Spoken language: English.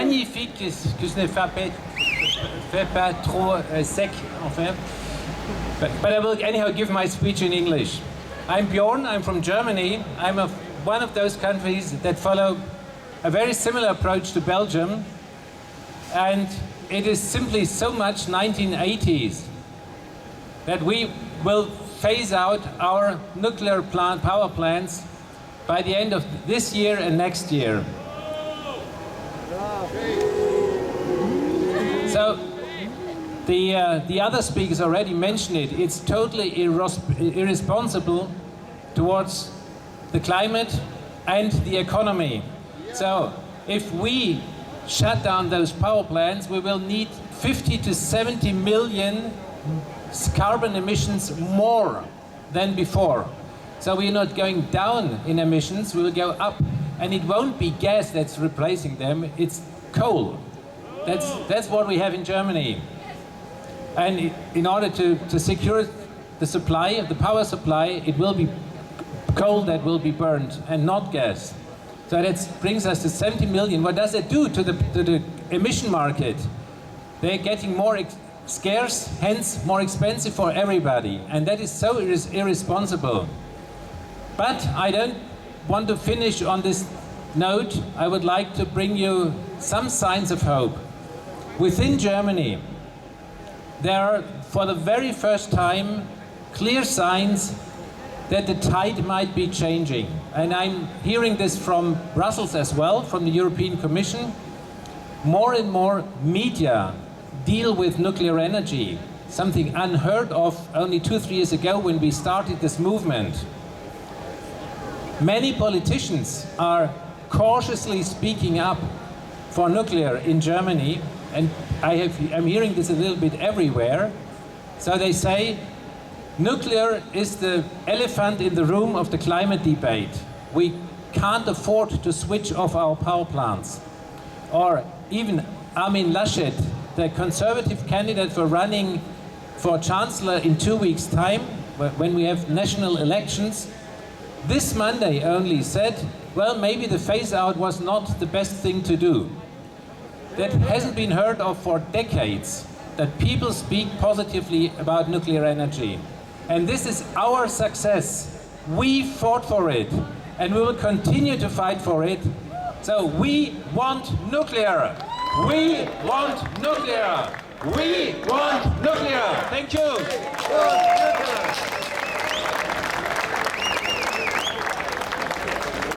magnifique que ce ne fait pas trop sec, en fait. But I will anyhow give my speech in English. I'm Björn, I'm from Germany. I'm one of those countries that follow a very similar approach to Belgium. And it is simply so much 1980s that we will phase out our nuclear power plants by the end of this year and next year. So the other speakers already mentioned it. It's totally irresponsible towards the climate and the economy. So if we shut down those power plants, we will need 50 to 70 million carbon emissions more than before. So we're not going down in emissions, we will go up. And it won't be gas that's replacing them, it's coal. That's what we have in Germany. And in order to secure the supply, the power supply, it will be coal that will be burned and not gas. So that brings us to 70 million. What does it do to the emission market? They're getting more scarce, hence more expensive for everybody. And that is so irresponsible. But I don't want to finish on this note. I would like to bring you some signs of hope. Within Germany, there are, for the very first time, clear signs that the tide might be changing. And I'm hearing this from Brussels as well, from the European Commission. More and more media deal with nuclear energy, something unheard of only 2-3 years ago when we started this movement. Many politicians are cautiously speaking up for nuclear in Germany, and I'm hearing this a little bit everywhere. So they say, nuclear is the elephant in the room of the climate debate. We can't afford to switch off our power plants. Or even Armin Laschet, the conservative candidate for running for chancellor in 2 weeks' time, when we have national elections, this Monday only said, well, maybe the phase-out was not the best thing to do. That hasn't been heard of for decades, that people speak positively about nuclear energy. And this is our success. We fought for it, and we will continue to fight for it. So we want nuclear. We want nuclear. We want nuclear. Thank you.